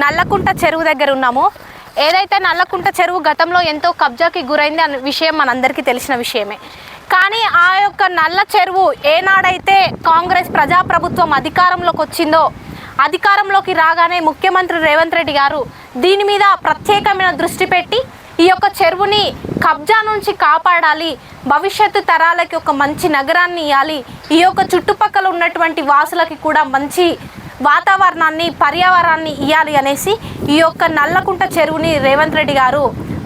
నల్లకుంట చెరువు దగ్గర ఉన్నాము. ఏదైతే నల్లకుంట చెరువు గతంలో ఎంతో కబ్జాకి గురైంది అనే విషయం మనందరికీ తెలిసిన విషయమే. కానీ ఆ యొక్క నల్ల చెరువు ఏనాడైతే కాంగ్రెస్ ప్రజాప్రభుత్వం అధికారంలోకి వచ్చిందో, అధికారంలోకి రాగానే ముఖ్యమంత్రి రేవంత్ రెడ్డి గారు దీని మీద ప్రత్యేకమైన దృష్టి పెట్టి ఈ యొక్క చెరువుని కబ్జా నుంచి కాపాడాలి, భవిష్యత్తు తరాలకి ఒక మంచి నగరాన్ని ఇవ్వాలి, ఈ యొక్క చుట్టుపక్కల ఉన్నటువంటి వాసులకి కూడా మంచి వాతావరణాన్ని పర్యావరణాన్ని ఇవ్వాలి అనేసి ఈ యొక్క నల్లకుంట చెరువుని రేవంత్ రెడ్డి గారు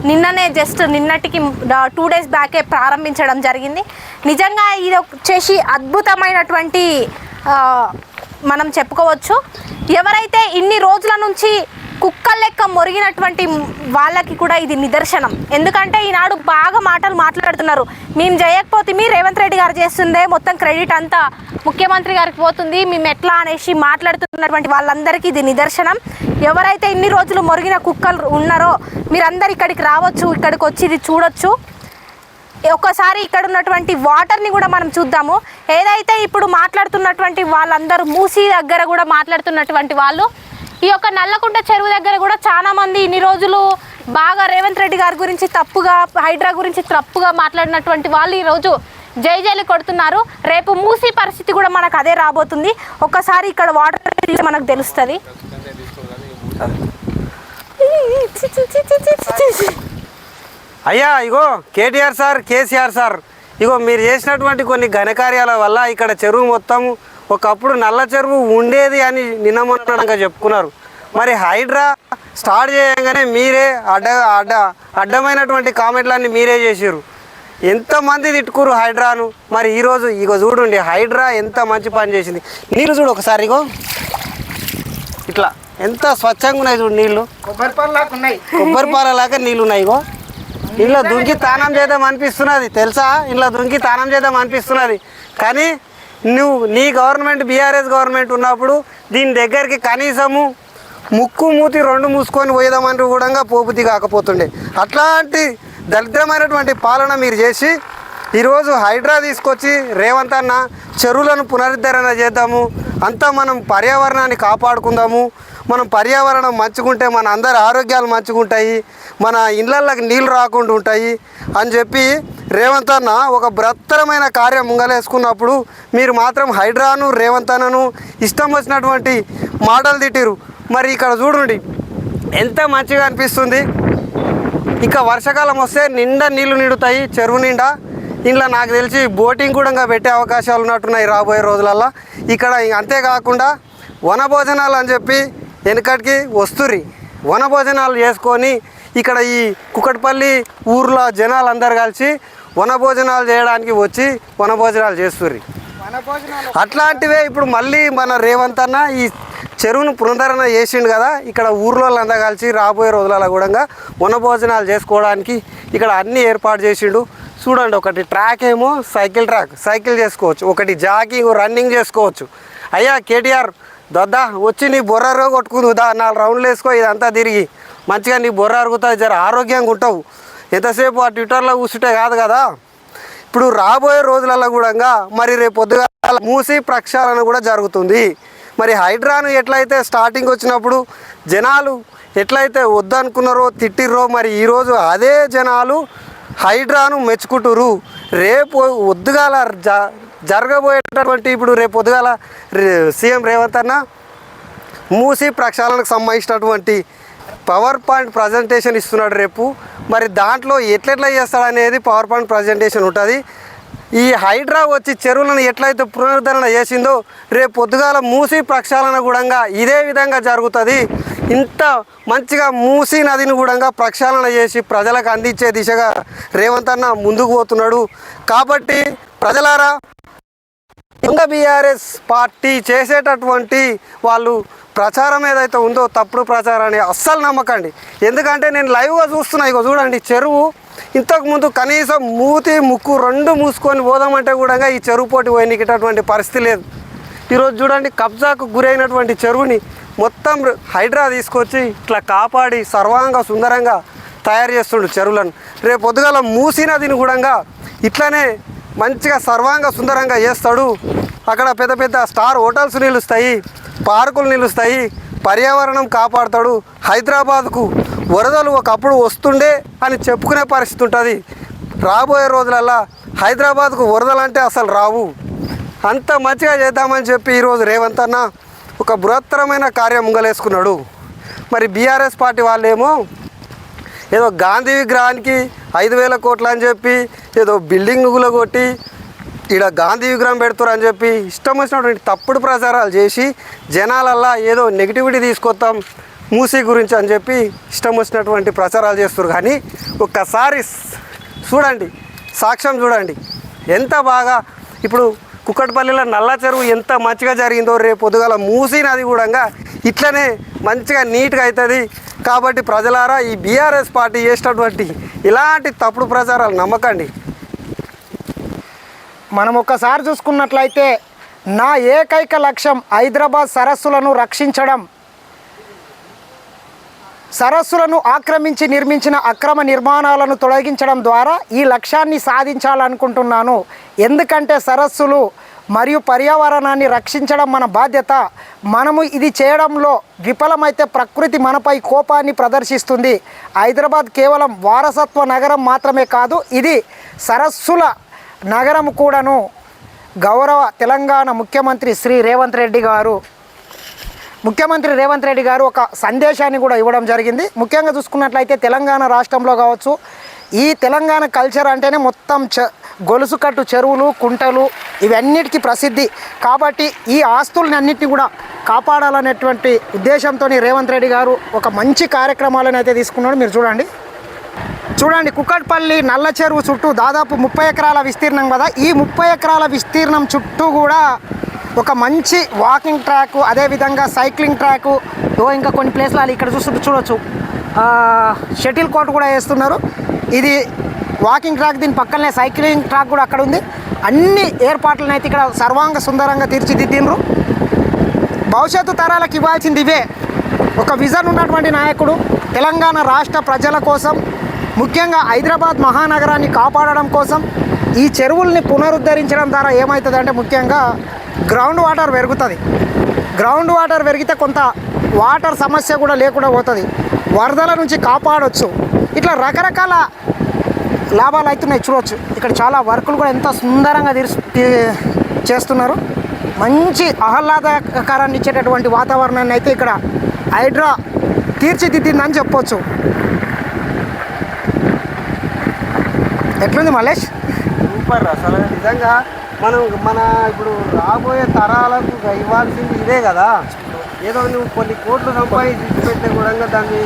నిన్నటికి 2 days బ్యాకే ప్రారంభించడం జరిగింది. నిజంగా ఇది వచ్చేసి అద్భుతమైనటువంటి మనం చెప్పుకోవచ్చు. ఎవరైతే ఇన్ని రోజుల నుంచి కుక్కల లెక్క మొరిగినటువంటి వాళ్ళకి కూడా ఇది నిదర్శనం. ఎందుకంటే ఈనాడు బాగా మాటలు మాట్లాడుతున్నారు, మేము చేయకపోతే మీ రేవంత్ రెడ్డి గారు చేస్తుందే, మొత్తం క్రెడిట్ అంతా ముఖ్యమంత్రి గారికి పోతుంది, మేము ఎట్లా అనేసి మాట్లాడుతున్నటువంటి వాళ్ళందరికీ ఇది నిదర్శనం. ఎవరైతే ఇన్ని రోజులు మొరిగిన కుక్కలు ఉన్నారో మీరందరు ఇక్కడికి రావచ్చు, ఇక్కడికి వచ్చి ఇది చూడొచ్చు. ఒకసారి ఇక్కడ ఉన్నటువంటి వాటర్ని కూడా మనం చూద్దాము. ఏదైతే ఇప్పుడు మాట్లాడుతున్నటువంటి వాళ్ళందరూ మూసీ దగ్గర కూడా మాట్లాడుతున్నటువంటి వాళ్ళు ఈ యొక్క నల్లకుంట చెరువు దగ్గర కూడా చాలామంది ఇన్ని రోజులు బాగా రేవంత్ రెడ్డి గారి గురించి తప్పుగా, హైడ్రా గురించి తప్పుగా మాట్లాడినటువంటి వాళ్ళు ఈరోజు జైలు కొడుతున్నారు. రేపు మూసీ పరిస్థితి కూడా మనకు అదే రాబోతుంది. ఒక్కసారి ఇక్కడ వాటర్ మనకు తెలుస్తుంది. అయ్యా ఇగో కేటీఆర్ సార్, కేసీఆర్ సార్, ఇగో మీరు చేసినటువంటి కొన్ని ఘనకార్యాల వల్ల ఇక్కడ చెరువు మొత్తం ఒకప్పుడు నల్ల చెరువు ఉండేది అని నిన్నమొన్నగా చెప్పుకున్నారు. మరి హైడ్రా స్టార్ట్ చేయగానే మీరే అడ్డమైనటువంటి కామెంట్లన్నీ మీరే చేసారు. ఎంతమంది తిట్టుకురు హైడ్రాను. మరి ఈరోజు ఇగో చూడండి హైడ్రా ఎంత మంచి పని చేసింది. నీళ్ళు చూడు ఒకసారి, ఇగో ఇట్లా ఎంత స్వచ్ఛంగా ఉన్నాయి చూడు నీళ్ళు, కొబ్బరి పాలలాగా నీళ్ళు ఉన్నాయి. ఇగో ఇంట్లో దుంకి తానం చేద్దాం అనిపిస్తున్నది తెలుసా, ఇంట్లో దుంకి తానం చేద్దాం అనిపిస్తున్నది. కానీ నీ గవర్నమెంట్ బీఆర్ఎస్ గవర్నమెంట్ ఉన్నప్పుడు దీని దగ్గరికి కనీసము ముక్కు మూతి 2 మూసుకొని పోయేదామని కూడా పోబుద్ది కాకపోతుండే. అట్లాంటి దరిద్రమైనటువంటి పాలన మీరు చేసి ఈరోజు హైడ్రా తీసుకొచ్చి రేవంత్ అన్న చెరువులను పునరుద్ధరణ చేద్దాము, అంతా మనం పర్యావరణాన్ని కాపాడుకుందాము, మనం పర్యావరణం మంచుకుంటే మన అందరి ఆరోగ్యాలు మంచుకుంటాయి, మన ఇళ్ళకి నీళ్ళు రాకుండా ఉంటాయి అని చెప్పి రేవంత్ అన్న ఒక బృహత్తరమైన కార్యం ముంగలేసుకున్నప్పుడు మీరు మాత్రం హైడ్రాను రేవంత్ అన్నను ఇష్టం వచ్చినటువంటి మాటలు తిట్టిరు. మరి ఇక్కడ చూడండి ఎంత మంచిగా అనిపిస్తుంది. ఇక వర్షాకాలం వస్తే నిండా నీళ్లు నిండుతాయి చెరువు నిండా. ఇంట్లో నాకు తెలిసి బోటింగ్ కూడా పెట్టే అవకాశాలు ఉన్నట్టున్నాయి రాబోయే రోజులల్లో. ఇక్కడ అంతేకాకుండా వనభోజనాలు అని చెప్పి వెనకటికి వస్తుర్రి, వనభోజనాలు చేసుకొని ఇక్కడ ఈ కుకట్పల్లి ఊర్లో జనాలు అందరు కలిసి వనభోజనాలు చేయడానికి వచ్చి వనభోజనాలు చేస్తుర్రి. అట్లాంటివే ఇప్పుడు మళ్ళీ మన రేవంత్ అన్న ఈ చెరువును పునరుద్ధరణ చేసిండు కదా, ఇక్కడ ఊర్లో అంతా కలిసి రాబోయే రోజులలో కూడా వనభోజనాలు చేసుకోవడానికి ఇక్కడ అన్నీ ఏర్పాటు చేసిండు. చూడండి, ఒకటి ట్రాక్ ఏమో సైకిల్ ట్రాక్, సైకిల్ చేసుకోవచ్చు, ఒకటి జాగింగ్ రన్నింగ్ చేసుకోవచ్చు. అయ్యా కేటీఆర్ దొద్దా వచ్చి నీ బొర్ర కొట్టుకుందా 4 రౌండ్లు వేసుకో, ఇదంతా తిరిగి మంచిగా నీ బొర్ర అరుగుతుంది, జర ఆరోగ్యంగా ఉంటావు. ఎంతసేపు ఆ ట్విట్టర్లో కూర్చుంటే కాదు కదా. ఇప్పుడు రాబోయే రోజులలో కూడా మరి రేపు పొద్దుగా మూసీ ప్రక్షాళన కూడా జరుగుతుంది. మరి హైడ్రాను ఎట్లయితే స్టార్టింగ్ వచ్చినప్పుడు జనాలు ఎట్లయితే వద్దనుకున్నారో తిట్టిర్రో, మరి ఈరోజు అదే జనాలు హైడ్రాను మెచ్చుకుంటురు. రేపు వద్దుగాల జరగబోయేటటువంటి ఇప్పుడు రేపు పొద్దుగాల సీఎం రేవంత్ అన్న మూసీ ప్రక్షాళనకు సంబంధించినటువంటి పవర్ పాయింట్ ప్రజెంటేషన్ ఇస్తున్నాడు రేపు. మరి దాంట్లో ఎట్లెట్లా చేస్తాడనేది పవర్ పాయింట్ ప్రజెంటేషన్ ఉంటుంది. ఈ హైడ్రా వచ్చి చెరువులను ఎట్లయితే పునరుద్ధరణ చేసిందో రేపు పొద్దుగాల మూసీ ప్రక్షాళన కూడా ఇదే విధంగా జరుగుతుంది. ఇంత మంచిగా మూసీ నదిని కూడా ప్రక్షాళన చేసి ప్రజలకు అందించే దిశగా రేవంత్ అన్న ముందుకు పోతున్నాడు. కాబట్టి ప్రజలారా, బీఆర్ఎస్ పార్టీ చేసేటటువంటి వాళ్ళు ప్రచారం ఏదైతే ఉందో తప్పుడు ప్రచారాన్ని అస్సలు నమ్మకండి. ఎందుకంటే నేను లైవ్గా చూస్తున్నా, ఇగో చూడండి చెరువు ఇంతకుముందు కనీసం మూతి ముక్కు 2 మూసుకొని పోదామంటే కూడా ఈ చెరువు పోటీ పోయినటువంటి పరిస్థితి లేదు. ఈరోజు చూడండి కబ్జాకు గురైనటువంటి చెరువుని మొత్తం హైడ్రా తీసుకొచ్చి ఇట్లా కాపాడి సర్వాంగ సుందరంగా తయారు చేస్తుండు చెరువులను. రేపు పొద్దుగాల మూసీ నదిని కూడా ఇట్లానే మంచిగా సర్వాంగ సుందరంగా చేస్తాడు. అక్కడ పెద్ద పెద్ద స్టార్ హోటల్స్ నిలుస్తాయి, పార్కులు నిలుస్తాయి, పర్యావరణం కాపాడుతాడు. హైదరాబాద్కు వరదలు ఒకప్పుడు వస్తుండే అని చెప్పుకునే పరిస్థితి ఉంటుంది. రాబోయే రోజులల్లో హైదరాబాద్కు వరదలు అంటే అసలు రావు. అంత మంచిగా చేద్దామని చెప్పి ఈరోజు రేవంత్ అన్న ఒక బృహత్తరమైన కార్యం ముంగలేసుకున్నాడు. మరి బీఆర్ఎస్ పార్టీ వాళ్ళేమో ఏదో గాంధీ విగ్రహానికి 5,000 కోట్లు అని చెప్పి ఏదో బిల్డింగ్ కొట్టి ఈడ గాంధీ విగ్రహం పెడుతురు అని చెప్పి ఇష్టం వచ్చినటువంటి తప్పుడు ప్రచారాలు చేసి జనాలల్లా ఏదో నెగిటివిటీ తీసుకొస్తాం మూసీ గురించి అని చెప్పి ఇష్టం వచ్చినటువంటి ప్రచారాలు చేస్తారు. కానీ ఒక్కసారి చూడండి, సాక్ష్యం చూడండి ఎంత బాగా. ఇప్పుడు కుక్కట్పల్లిలో నల్ల చెరువు ఎంత మంచిగా జరిగిందో రేపు పొద్దుగాల మూసీ నది కూడా ఇట్లనే మంచిగా నీట్గా అవుతుంది. కాబట్టి ప్రజలారా, ఈ బీఆర్ఎస్ పార్టీ చేసినటువంటి ఇలాంటి తప్పుడు ప్రచారాలు నమ్మకండి. మనం ఒక్కసారి చూసుకున్నట్లయితే నా ఏకైక లక్ష్యం హైదరాబాద్ సరస్సులను రక్షించడం. సరస్సులను ఆక్రమించి నిర్మించిన అక్రమ నిర్మాణాలను తొలగించడం ద్వారా ఈ లక్ష్యాన్ని సాధించాలనుకుంటున్నాను. ఎందుకంటే సరస్సులు మరియు పర్యావరణాన్ని రక్షించడం మన బాధ్యత. మనము ఇది చేయడంలో విఫలమైతే ప్రకృతి మనపై కోపాన్ని ప్రదర్శిస్తుంది. హైదరాబాద్ కేవలం వారసత్వ నగరం మాత్రమే కాదు, ఇది సరస్సుల నగరం కూడాను. గౌరవ తెలంగాణ ముఖ్యమంత్రి రేవంత్ రెడ్డి గారు ఒక సందేశాన్ని కూడా ఇవ్వడం జరిగింది. ముఖ్యంగా చూసుకున్నట్లయితే తెలంగాణ రాష్ట్రంలో కావచ్చు, ఈ తెలంగాణ కల్చర్ అంటేనే మొత్తం గొలుసు కట్టు చెరువులు, కుంటలు ఇవన్నిటికీ ప్రసిద్ధి. కాబట్టి ఈ ఆస్తులని అన్నిటిని కూడా కాపాడాలనేటువంటి ఉద్దేశంతో రేవంత్ రెడ్డి గారు ఒక మంచి కార్యక్రమాలను అయితే తీసుకున్నాడు. మీరు చూడండి కుక్కట్పల్లి నల్ల చెరువు చుట్టూ దాదాపు 30 ఎకరాల విస్తీర్ణం కదా. ఈ 30 ఎకరాల విస్తీర్ణం చుట్టూ కూడా ఒక మంచి వాకింగ్ ట్రాక్, అదేవిధంగా సైక్లింగ్ ట్రాకు, ఇంకా కొన్ని ప్లేస్లు ఇక్కడ చూడొచ్చు షటిల్ కోర్ట్ కూడా వేస్తున్నారు. ఇది వాకింగ్ ట్రాక్, దీని పక్కనే సైక్లింగ్ ట్రాక్ కూడా అక్కడ ఉంది. అన్ని ఏర్పాట్లను అయితే ఇక్కడ సర్వాంగ సుందరంగా తీర్చిదిద్దిండ్రు. భవిష్యత్తు తరాలకు ఇవ్వాల్సింది ఇవే. ఒక విజన్ ఉన్నటువంటి నాయకుడు తెలంగాణ రాష్ట్ర ప్రజల కోసం, ముఖ్యంగా హైదరాబాద్ మహానగరాన్ని కాపాడడం కోసం ఈ చెరువుల్ని పునరుద్ధరించడం ద్వారా ఏమవుతుందంటే ముఖ్యంగా గ్రౌండ్ వాటర్ పెరుగుతుంది. గ్రౌండ్ వాటర్ పెరిగితే కొంత వాటర్ సమస్య కూడా లేకుండా పోతుంది. వరదల నుంచి కాపాడవచ్చు. ఇట్లా రకరకాల లాభాలు అవుతున్నాయి. చూడవచ్చు ఇక్కడ చాలా వర్కులు కూడా ఎంత సుందరంగా చేస్తున్నారు. మంచి ఆహ్లాదకరాన్ని ఇచ్చేటటువంటి వాతావరణాన్ని అయితే ఇక్కడ హైడ్రా తీర్చిదిద్దిందని చెప్పొచ్చు. ఎట్లుంది మల్లేష్? సూపర్. అసలు నిజంగా మన ఇప్పుడు రాబోయే తరాలకు ఇవ్వాల్సింది ఇదే కదా. ఏదో నువ్వు కొన్ని కోట్లు సంపాదించి పెట్టే కూడా దాన్ని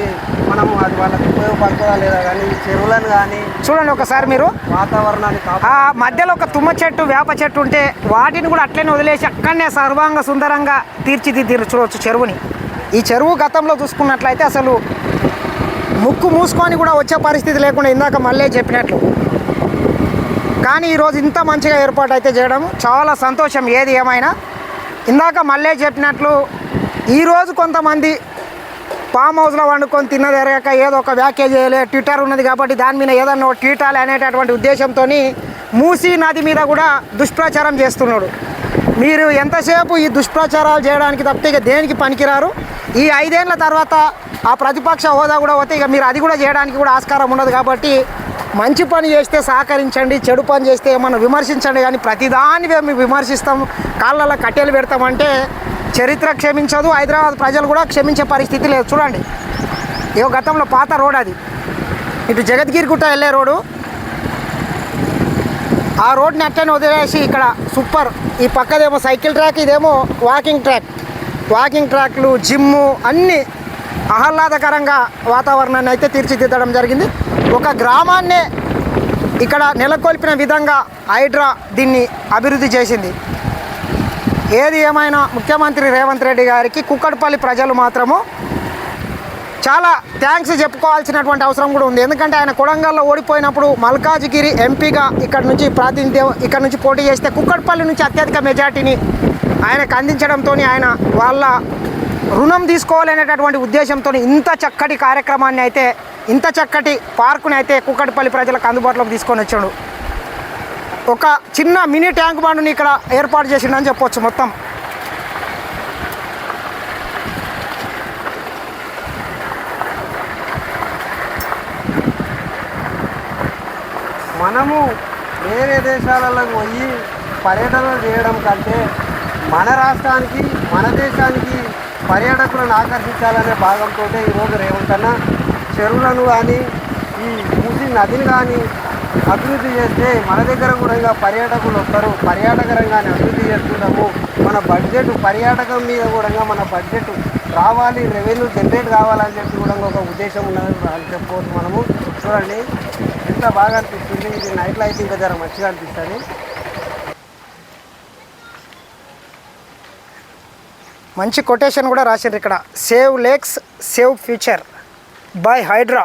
మనము అది వాళ్ళకి ఉపయోగపడుతుందా లేదా కానీ చెరువులను కానీ చూడండి ఒకసారి మీరు వాతావరణాన్ని మధ్యలో ఒక తుమ్మ చెట్టు, వేప చెట్టు ఉంటే వాటిని కూడా అట్లనే వదిలేసి అక్కడనే సర్వాంగ సుందరంగా తీర్చిదిద్దిరు. చూడవచ్చు చెరువుని. ఈ చెరువు గతంలో చూసుకున్నట్లయితే అసలు ముక్కు మూసుకొని కూడా వచ్చే పరిస్థితి లేకుండా ఇందాక మళ్ళీ చెప్పినట్లు. కానీ ఈరోజు ఇంత మంచిగా ఏర్పాటు అయితే చేయడం చాలా సంతోషం. ఏది ఏమైనా ఇందాక మళ్ళీ చెప్పినట్లు ఈరోజు కొంతమంది ఫామ్ హౌస్లో వండుకొని తిన్నదెరగక ఏదో ఒక వ్యాఖ్య చేయలే, ట్విట్టర్ ఉన్నది కాబట్టి దాని మీద ఏదన్నా ట్వీటాలి అనేటటువంటి ఉద్దేశంతో మూసీ నది మీద కూడా దుష్ప్రచారం చేస్తున్నాడు. మీరు ఎంతసేపు ఈ దుష్ప్రచారాలు చేయడానికి తప్పితే ఇక దేనికి పనికిరారు. ఈ 5 ఏళ్ల తర్వాత ఆ ప్రతిపక్ష హోదా కూడా పోతే ఇక మీరు అది కూడా చేయడానికి కూడా ఆస్కారం ఉండదు. కాబట్టి మంచి పని చేస్తే సహకరించండి, చెడు పని చేస్తే ఏమన్నా విమర్శించండి. కానీ ప్రతిదాన్ని మేము విమర్శిస్తాం, కాళ్ళల్లో కట్టెలు పెడతామంటే చరిత్ర క్షమించదు. హైదరాబాద్ ప్రజలు కూడా క్షమించే పరిస్థితి లేదు. చూడండి, ఏవో గతంలో పాత రోడ్ అది, ఇటు జగద్గిరిగుట్ట వెళ్ళే రోడ్డు. ఆ రోడ్ని అట్లనే వదిలేసి ఇక్కడ సూపర్. ఈ పక్కదేమో సైకిల్ ట్రాక్, ఇదేమో వాకింగ్ ట్రాక్. వాకింగ్ ట్రాక్లు, జిమ్ము అన్నీ ఆహ్లాదకరంగా వాతావరణాన్ని అయితే తీర్చిదిద్దడం జరిగింది. ఒక గ్రామాన్నే ఇక్కడ నెలకొల్పిన విధంగా హైడ్రా దీన్ని అభివృద్ధి చేసింది. ఏది ఏమైనా ముఖ్యమంత్రి రేవంత్ రెడ్డి గారికి కుక్కట్పల్లి ప్రజలు మాత్రము చాలా థ్యాంక్స్ చెప్పుకోవాల్సినటువంటి అవసరం కూడా ఉంది. ఎందుకంటే ఆయన కొడంగల్లో ఓడిపోయినప్పుడు మల్కాజ్గిరి ఎంపీగా ఇక్కడ నుంచి పోటీ చేస్తే కుక్కట్పల్లి నుంచి అత్యధిక మెజార్టీని ఆయనకు అందించడంతో ఆయన వాళ్ళ రుణం తీసుకోవాలనేటటువంటి ఉద్దేశంతో ఇంత చక్కటి కార్యక్రమాన్ని అయితే, ఇంత చక్కటి పార్కుని అయితే కుక్కట్పల్లి ప్రజలకు అందుబాటులోకి తీసుకొని వచ్చాడు. ఒక చిన్న మినీ ట్యాంక్ బండ్ని ఇక్కడ ఏర్పాటు చేసిండని చెప్పొచ్చు. మొత్తం మనము వేరే దేశాలలో పోయి పర్యటనలు చేయడం కంటే మన రాష్ట్రానికి మన దేశానికి పర్యాటకులను ఆకర్షించాలనే భాగంతో ఈరోజు రేవంత్ అన్న చెరువులను కానీ ఈ మూసీ నదిని కానీ అభివృద్ధి చేస్తే మన దగ్గర కూడా ఇంకా పర్యాటకులు వస్తారు, పర్యాటక రంగాన్ని అభివృద్ధి చేస్తున్నాము, మన బడ్జెట్ పర్యాటకం మీద కూడా మన బడ్జెట్ రావాలి, రెవెన్యూ జనరేట్ కావాలని చెప్పి కూడా ఒక ఉద్దేశం ఉన్నదని చెప్పుకోవచ్చు. మనము చూడండి ఎంత బాగా అనిపిస్తుంది, ఇది నైట్లో అయితే ఇంకా జర మంచిగా అనిపిస్తుంది. మంచి కొటేషన్ కూడా రాశారు ఇక్కడ, save lakes save future by Hydraa.